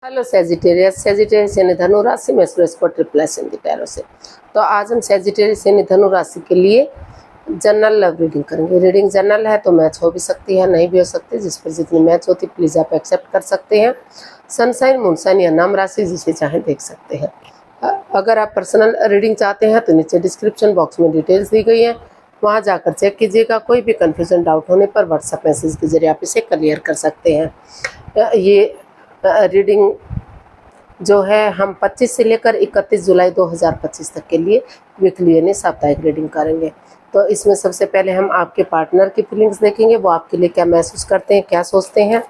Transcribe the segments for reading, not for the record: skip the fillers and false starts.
Hello Sagittarius. Sagittarius यानी धनु राशि में सूरज को ट्रिप्लेस इन द टैरो से। तो आज हम सेजिटेरियस यानी धनु राशि के लिए जनरल लव रीडिंग करेंगे। रीडिंग जनरल है तो मैच हो भी सकती है, नहीं भी हो सकती। जिस पर जितनी मैच होती प्लीज़ आप एक्सेप्ट कर सकते हैं। सनसाइन, मूनसाइन या नाम राशि जिसे चाहें देख सकते हैं। अगर आप पर्सनल रीडिंग चाहते हैं तो नीचे डिस्क्रिप्शन बॉक्स में डिटेल्स दी गई हैं, वहाँ जाकर चेक कीजिएगा। कोई भी कन्फ्यूजन डाउट होने पर व्हाट्सएप मैसेज के जरिए आप इसे क्लियर कर सकते हैं। ये रीडिंग जो है हम 25 से लेकर 31 जुलाई 2025 तक के लिए वीकली यानी साप्ताहिक रीडिंग करेंगे। तो इसमें सबसे पहले हम आपके पार्टनर की फीलिंग्स देखेंगे, वो आपके लिए क्या महसूस करते हैं, क्या सोचते हैं,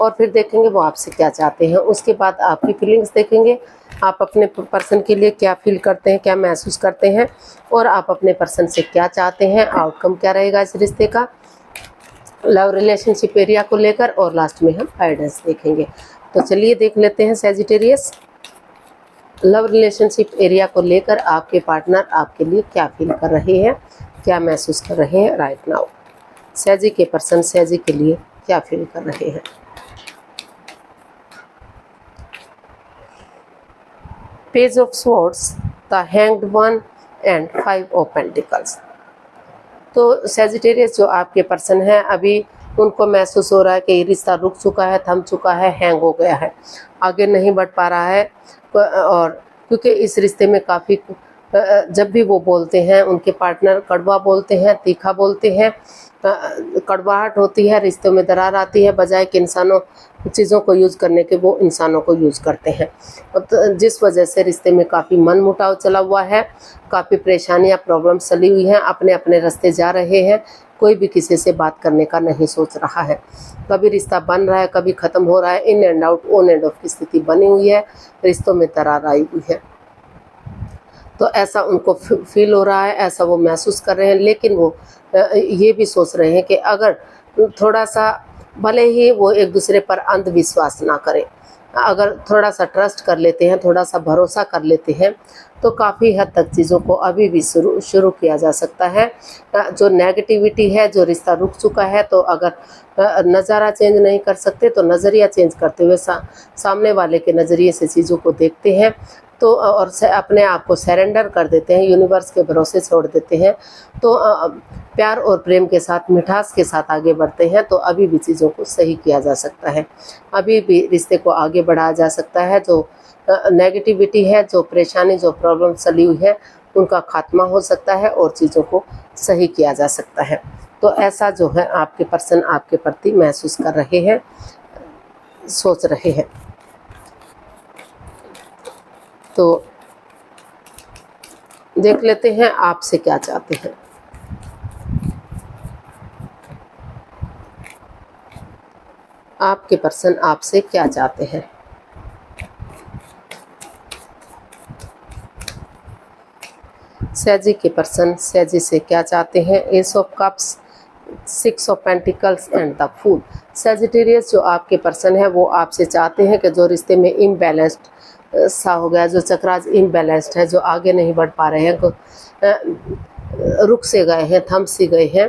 और फिर देखेंगे वो आपसे क्या चाहते हैं। उसके बाद आपकी फीलिंग्स देखेंगे, आप अपने पर्सन के लिए क्या फील करते हैं, क्या महसूस करते हैं, और आप अपने पर्सन से क्या चाहते हैं, आउटकम क्या रहेगा इस रिश्ते का, लव रिलेशनशिप एरिया को लेकर, और लास्ट में हम गाइडेंस देखेंगे। तो चलिए देख लेते हैं सेजिटेरियस, लव रिलेशनशिप एरिया को लेकर आपके पार्टनर आपके लिए क्या फील कर रहे हैं, क्या महसूस कर रहे हैं राइट नाउ। सेजी के पर्सन सेजी के लिए क्या फील कर रहे हैं। Page of swords, the hanged one and 5 of pentacles. तो सेजिटेरियस जो आपके पर्सन है, अभी उनको महसूस हो रहा है कि ये रिश्ता रुक चुका है, थम चुका है, हैंग हो गया है, आगे नहीं बढ़ पा रहा है। और क्योंकि इस रिश्ते में काफ़ी जब भी वो बोलते हैं उनके पार्टनर कड़वा बोलते हैं, तीखा बोलते हैं, कड़वाहट होती है, रिश्तों में दरार आती है। बजाय कि इंसानों चीज़ों को यूज़ करने के वो इंसानों को यूज़ करते हैं, तो जिस वजह से रिश्ते में काफ़ी मन मुटाव चला हुआ है, काफ़ी परेशानियां प्रॉब्लम चली हुई हैं, अपने अपने रास्ते जा रहे हैं। कोई भी किसी से बात करने का नहीं सोच रहा है। कभी रिश्ता बन रहा है, कभी ख़त्म हो रहा है, in and out, on end of की स्थिति बनी हुई है, रिश्तों में दरार आई हुई है। तो ऐसा उनको फील हो रहा है, ऐसा वो महसूस कर रहे हैं। लेकिन वो ये भी सोच रहे हैं कि अगर थोड़ा सा, भले ही वो एक दूसरे पर अंधविश्वास ना करें, अगर थोड़ा सा ट्रस्ट कर लेते हैं, थोड़ा सा भरोसा कर लेते हैं, तो काफ़ी हद तक चीज़ों को अभी भी शुरू किया जा सकता है। जो नेगेटिविटी है, जो रिश्ता रुक चुका है, तो अगर नज़ारा चेंज नहीं कर सकते तो नज़रिया चेंज करते हुए सामने वाले के नज़रिए से चीज़ों को देखते हैं, तो और अपने आप को सरेंडर कर देते हैं, यूनिवर्स के भरोसे छोड़ देते हैं, तो प्यार और प्रेम के साथ, मिठास के साथ आगे बढ़ते हैं, तो अभी भी चीज़ों को सही किया जा सकता है, अभी भी रिश्ते को आगे बढ़ाया जा सकता है। जो नेगेटिविटी है, जो परेशानी, जो प्रॉब्लम चली हुई है, उनका खात्मा हो सकता है और चीज़ों को सही किया जा सकता है। तो ऐसा जो है आपके पर्सन आपके प्रति महसूस कर रहे हैं, सोच रहे हैं। तो देख लेते हैं आपसे क्या चाहते हैं। आपके पर्सन आपसे क्या चाहते हैं। सेजी के पर्सन सेजी से क्या चाहते हैं। Ace of cups, 6 of pentacles and the fool. Sagittarius जो आपके पर्सन है वो आपसे चाहते हैं कि जो रिश्ते में इम्बैलेंस्ड सा हो गया, जो चक्राज इम्बैलेंस्ड है, जो आगे नहीं बढ़ पा रहे हैं, रुक से गए हैं, थम से गए हैं,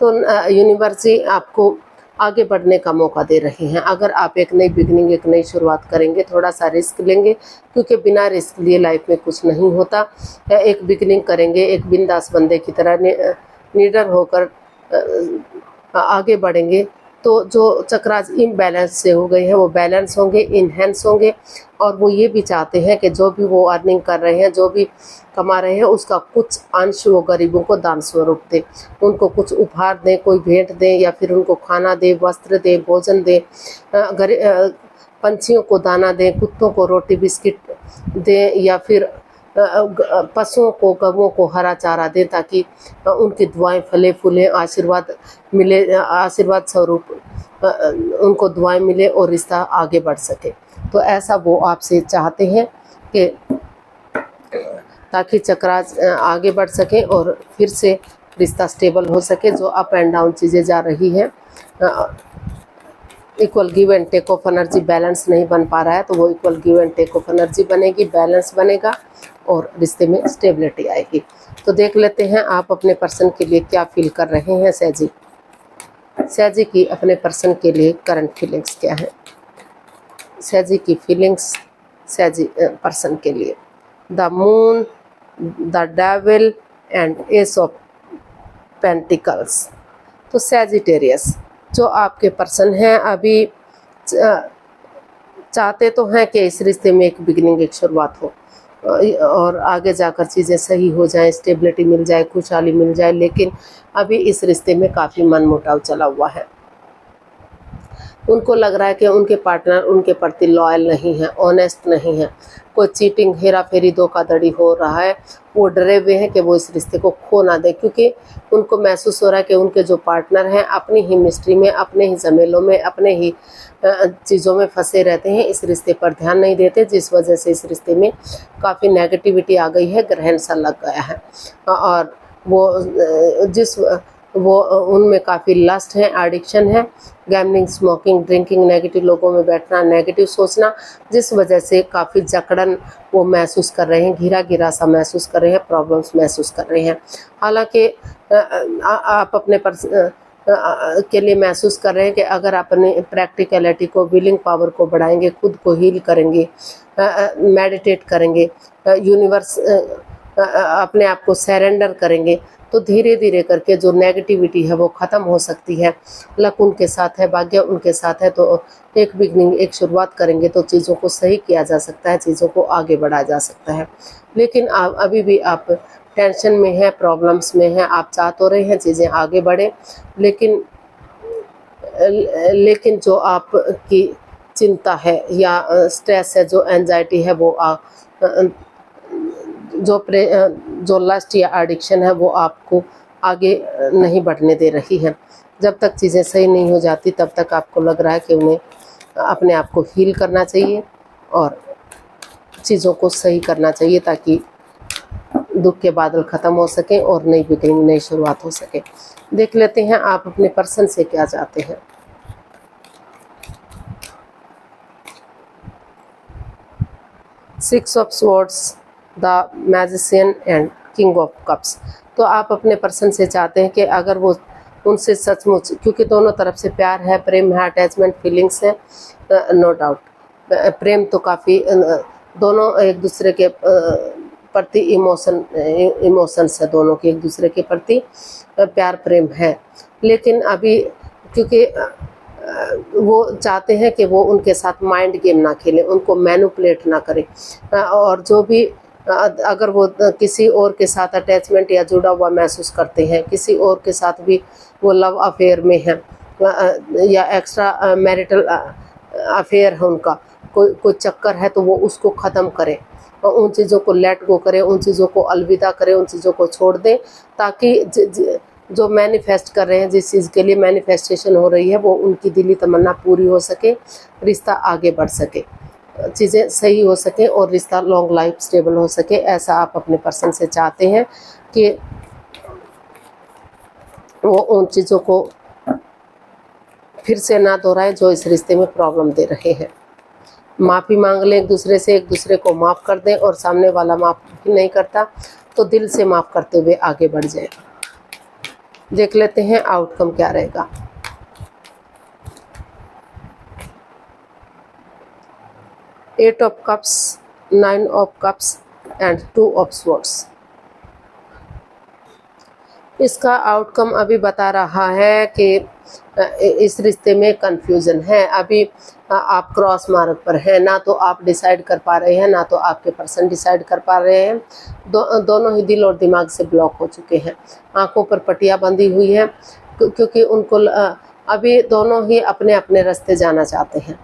तो यूनिवर्स ही आपको आगे बढ़ने का मौका दे रहे हैं। अगर आप एक नई बिगनिंग, एक नई शुरुआत करेंगे, थोड़ा सा रिस्क लेंगे, क्योंकि बिना रिस्क लिए लाइफ में कुछ नहीं होता। एक बिगनिंग करेंगे, एक बिंदास बंदे की तरह निडर होकर आगे बढ़ेंगे, तो जो चक्राज इम्बैलेंस से हो गए हैं वो बैलेंस होंगे, इन्हेंस होंगे। और वो ये भी चाहते हैं कि जो भी वो अर्निंग कर रहे हैं, जो भी कमा रहे हैं, उसका कुछ अंश वो गरीबों को दान स्वरूप दें, उनको कुछ उपहार दें, कोई भेंट दें, या फिर उनको खाना दें, वस्त्र दें, भोजन दें, पंछियों को दाना दें, कुत्तों को रोटी बिस्किट दें, या फिर पशुओं को, गवों को हरा चारा दें, ताकि उनकी दुआएं फले फूलें, आशीर्वाद मिले, आशीर्वाद स्वरूप उनको दुआएं मिले और रिश्ता आगे बढ़ सके। तो ऐसा वो आपसे चाहते हैं कि ताकि चक्राज आगे बढ़ सके और फिर से रिश्ता स्टेबल हो सके। जो अप एंड डाउन चीज़ें जा रही हैं, equal give and take of energy balance नहीं बन पा रहा है, तो वो equal give and take of energy बनेगी, बैलेंस बनेगा और रिश्ते में स्टेबिलिटी आएगी। तो देख लेते हैं आप अपने पर्सन के लिए क्या फील कर रहे हैं। सेजी की अपने पर्सन के लिए करंट फीलिंग्स क्या है। सैजी की फीलिंग्स सैजी पर्सन के लिए। The moon, the devil and S of pentacles. तो सैजिटेरियस जो आपके पर्सन हैं अभी चाहते तो हैं कि इस रिश्ते में एक बिगिनिंग, एक शुरुआत हो और आगे जाकर चीज़ें सही हो जाएं, स्टेबिलिटी मिल जाए, खुशहाली मिल जाए, लेकिन अभी इस रिश्ते में काफ़ी मनमुटाव चला हुआ है। उनको लग रहा है कि उनके पार्टनर उनके प्रति लॉयल नहीं है, ऑनेस्ट नहीं है, कोई चीटिंग, हेरा फेरी, धोखाधड़ी हो रहा है। वो डरे हुए हैं कि वो इस रिश्ते को खो ना दें, क्योंकि उनको महसूस हो रहा है कि उनके जो पार्टनर हैं अपनी ही मिस्ट्री में, अपने ही झमेलों में, अपने ही चीज़ों में फंसे रहते हैं, इस रिश्ते पर ध्यान नहीं देते, जिस वजह से इस रिश्ते में काफ़ी नेगेटिविटी आ गई है, ग्रहण सा लग गया है। और वो उनमें काफ़ी लस्ट है, एडिक्शन है, गैम्बलिंग, स्मोकिंग, ड्रिंकिंग, नेगेटिव लोगों में बैठना, नेगेटिव सोचना, जिस वजह से काफ़ी जकड़न वो महसूस कर रहे हैं, घिरा घिरा सा महसूस कर रहे हैं, प्रॉब्लम्स महसूस कर रहे हैं। हालांकि आप अपने के लिए महसूस कर रहे हैं कि अगर अपने प्रैक्टिकलिटी को, विलिंग पावर को बढ़ाएंगे, खुद को हील करेंगे, मेडिटेट करेंगे, यूनिवर्स अपने आप को सरेंडर करेंगे, तो धीरे धीरे करके जो नेगेटिविटी है वो ख़त्म हो सकती है। लक उनके साथ है, भाग्य उनके साथ है, तो एक बिगनिंग, एक शुरुआत करेंगे तो चीज़ों को सही किया जा सकता है, चीज़ों को आगे बढ़ाया जा सकता है। लेकिन अभी भी आप टेंशन में हैं, प्रॉब्लम्स में हैं, आप चाह तो रहे हैं चीज़ें आगे बढ़े, लेकिन जो आपकी चिंता है या स्ट्रेस है, जो एंजाइटी है, वो जो लस्ट या एडिक्शन है वो आपको आगे नहीं बढ़ने दे रही है। जब तक चीज़ें सही नहीं हो जाती तब तक आपको लग रहा है कि उन्हें अपने आप को हील करना चाहिए और चीज़ों को सही करना चाहिए, ताकि दुख के बादल ख़त्म हो सकें और नई बिगिनिंग, नई शुरुआत हो सके। देख लेते हैं आप अपने पर्सन से क्या चाहते हैं। Six of swords, the magician and king of cups. तो आप अपने पर्सन से चाहते हैं कि अगर वो उनसे सचमुच, क्योंकि दोनों तरफ से प्यार है, प्रेम है, अटैचमेंट, फीलिंग्स है, नो डाउट प्रेम तो काफ़ी, दोनों एक दूसरे के प्रति इमोशंस है, दोनों के एक दूसरे के प्रति प्यार प्रेम है। लेकिन अभी क्योंकि वो चाहते हैं कि वो उनके साथ माइंड गेम ना खेलें, उनको मैनिपुलेट ना करें, और जो भी अगर वो किसी और के साथ अटैचमेंट या जुड़ा हुआ महसूस करते हैं, किसी और के साथ भी वो लव अफेयर में हैं या एक्स्ट्रा मैरिटल अफेयर है उनका, कोई चक्कर है, तो वो उसको ख़त्म करें और उन चीज़ों को लेट गो करें, उन चीज़ों को अलविदा करें, उन चीज़ों को छोड़ दें, ताकि जो मैनिफेस्ट कर रहे हैं, जिस चीज़ के लिए मैनिफेस्टेशन हो रही है, वो उनकी दिली तमन्ना पूरी हो सके, रिश्ता आगे बढ़ सके, चीज़ें सही हो सके और रिश्ता लॉन्ग लाइफ स्टेबल हो सके। ऐसा आप अपने पर्सन से चाहते हैं कि वो उन चीज़ों को फिर से ना दोहराएं जो इस रिश्ते में प्रॉब्लम दे रहे हैं। माफ़ी मांग लें एक दूसरे से, एक दूसरे को माफ़ कर दें, और सामने वाला माफ़ भी नहीं करता तो दिल से माफ़ करते हुए आगे बढ़ जाए। देख लेते हैं आउटकम क्या रहेगा। Eight of cups, nine of cups and two of swords. इसका आउटकम अभी बता रहा है कि इस रिश्ते में कंफ्यूजन है। अभी आप क्रॉस मार्ग पर हैं, ना तो आप डिसाइड कर पा रहे हैं, ना तो आपके पर्सन डिसाइड कर पा रहे हैं। दोनों ही दिल और दिमाग से ब्लॉक हो चुके हैं, आंखों पर पट्टियां बंधी हुई हैं, क्योंकि उनको अभी दोनों ही अपने अपने रास्ते जाना चाहते हैं,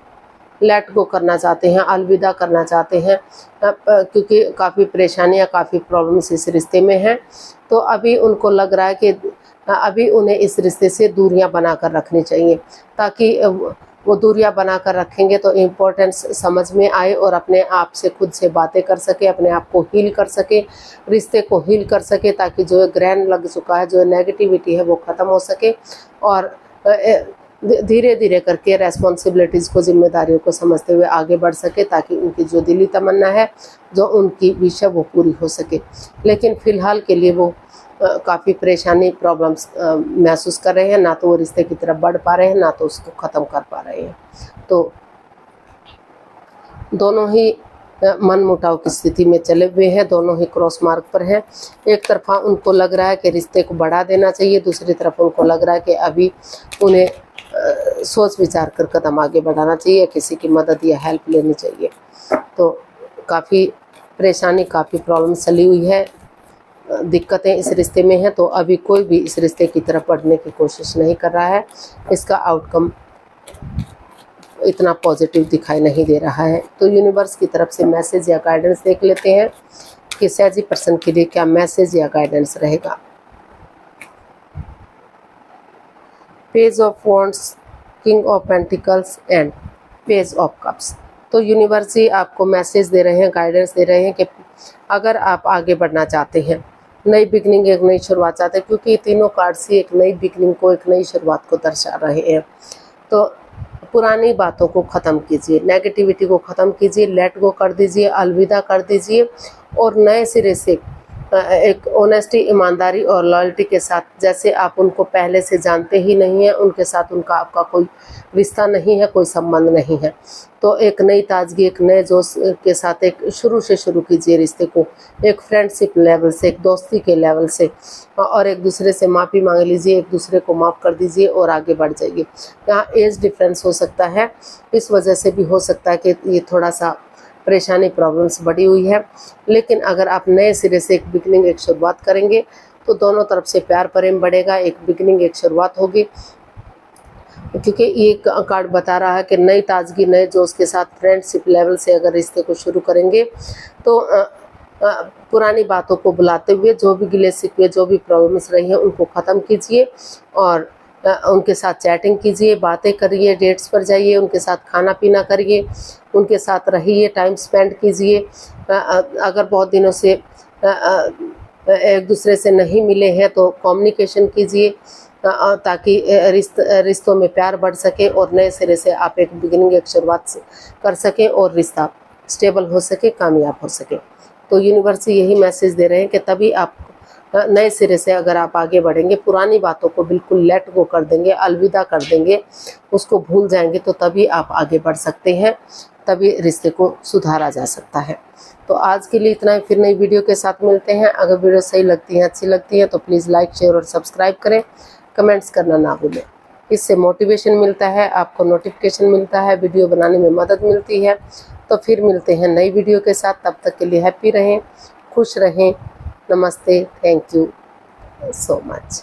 लेट गो करना चाहते हैं, अलविदा करना चाहते हैं, क्योंकि काफ़ी परेशानियां, काफ़ी प्रॉब्लम्स इस रिश्ते में हैं। तो अभी उनको लग रहा है कि अभी उन्हें इस रिश्ते से दूरियां बनाकर रखनी चाहिए, ताकि वो दूरियां बनाकर रखेंगे तो इम्पोर्टेंस समझ में आए और अपने आप से खुद से बातें कर सके, अपने आप को हील कर सके, रिश्ते को हील कर सके, ताकि जो ग्रहण लग चुका है, जो नेगेटिविटी है, वो ख़त्म हो सके और धीरे धीरे करके रेस्पॉन्सिबिलिटीज़ को, जिम्मेदारियों को समझते हुए आगे बढ़ सके, ताकि उनकी जो दिली तमन्ना है, जो उनकी विश है, वो पूरी हो सके। लेकिन फ़िलहाल के लिए वो काफ़ी परेशानी, प्रॉब्लम्स महसूस कर रहे हैं, ना तो वो रिश्ते की तरफ बढ़ पा रहे हैं, ना तो उसको ख़त्म कर पा रहे हैं। तो दोनों ही मनमुटाव की स्थिति में चले हुए हैं, दोनों ही क्रॉस मार्ग पर हैं। एक तरफा उनको लग रहा है कि रिश्ते को बढ़ा देना चाहिए, दूसरी तरफ उनको लग रहा है कि अभी उन्हें सोच विचार कर कदम आगे बढ़ाना चाहिए, किसी की मदद या हेल्प लेनी चाहिए। तो काफ़ी परेशानी, काफ़ी प्रॉब्लम चली हुई है, दिक्कतें इस रिश्ते में हैं। तो अभी कोई भी इस रिश्ते की तरफ बढ़ने की कोशिश नहीं कर रहा है, इसका आउटकम इतना पॉजिटिव दिखाई नहीं दे रहा है। तो यूनिवर्स की तरफ से मैसेज या गाइडेंस देख लेते हैं कि सहजी पर्सन के लिए क्या मैसेज या गाइडेंस रहेगा। Page of wands, king of pentacles and page of cups. तो यूनिवर्स ही आपको मैसेज दे रहे हैं, गाइडेंस दे रहे हैं कि अगर आप आगे बढ़ना चाहते हैं, नई बिगनिंग, एक नई शुरुआत चाहते हैं, क्योंकि तीनों कार्ड्स ही एक नई बिगनिंग को, एक नई शुरुआत को दर्शा रहे हैं। तो पुरानी बातों को ख़त्म कीजिए, नेगेटिविटी को ख़त्म कीजिए, लेट गो कर दीजिए, अलविदा कर दीजिए और नए सिरे से एक ऑनेस्टी, ईमानदारी और लॉयल्टी के साथ, जैसे आप उनको पहले से जानते ही नहीं हैं, उनके साथ उनका आपका कोई रिश्ता नहीं है, कोई संबंध नहीं है। तो एक नई ताजगी, एक नए जोश के साथ एक शुरू से शुरू कीजिए रिश्ते को, एक फ्रेंडशिप लेवल से, एक दोस्ती के लेवल से, और एक दूसरे से माफ़ी मांग लीजिए, एक दूसरे को माफ़ कर दीजिए और आगे बढ़ जाइए। यहाँ एज डिफरेंस हो सकता है, इस वजह से भी हो सकता है कि ये थोड़ा सा परेशानी, प्रॉब्लम्स बढ़ी हुई है। लेकिन अगर आप नए सिरे से एक बिगनिंग, एक शुरुआत करेंगे तो दोनों तरफ से प्यार प्रेम बढ़ेगा, एक बिगनिंग, एक शुरुआत होगी। क्योंकि ये कार्ड बता रहा है कि नई ताजगी, नए जोश के साथ फ्रेंडशिप लेवल से अगर रिश्ते को शुरू करेंगे तो पुरानी बातों को बुलाते हुए जो भी गिले शिकवे, जो भी प्रॉब्लम्स रही हैं उनको ख़त्म कीजिए और उनके साथ चैटिंग कीजिए, बातें करिए, डेट्स पर जाइए, उनके साथ खाना पीना करिए, उनके साथ रहिए, टाइम स्पेंड कीजिए। अगर बहुत दिनों से एक दूसरे से नहीं मिले हैं तो कम्युनिकेशन कीजिए, ताकि रिश्तों में प्यार बढ़ सके और नए सिरे से आप एक बिगिनिंग, एक शुरुआत कर सकें और रिश्ता स्टेबल हो सके, कामयाब हो सके। तो यूनिवर्स यही मैसेज दे रहे हैं कि तभी आप नए सिरे से अगर आप आगे बढ़ेंगे, पुरानी बातों को बिल्कुल लेट गो कर देंगे, अलविदा कर देंगे, उसको भूल जाएंगे, तो तभी आप आगे बढ़ सकते हैं, तभी रिश्ते को सुधारा जा सकता है। तो आज के लिए इतना ही, फिर नई वीडियो के साथ मिलते हैं। अगर वीडियो सही लगती है, अच्छी लगती है तो प्लीज़ लाइक, शेयर और सब्सक्राइब करें, कमेंट्स करना ना भूलें। इससे मोटिवेशन मिलता है, आपको नोटिफिकेशन मिलता है, वीडियो बनाने में मदद मिलती है। तो फिर मिलते हैं नई वीडियो के साथ, तब तक के लिए हैप्पी रहें, खुश रहें। नमस्ते, थैंक यू सो मच।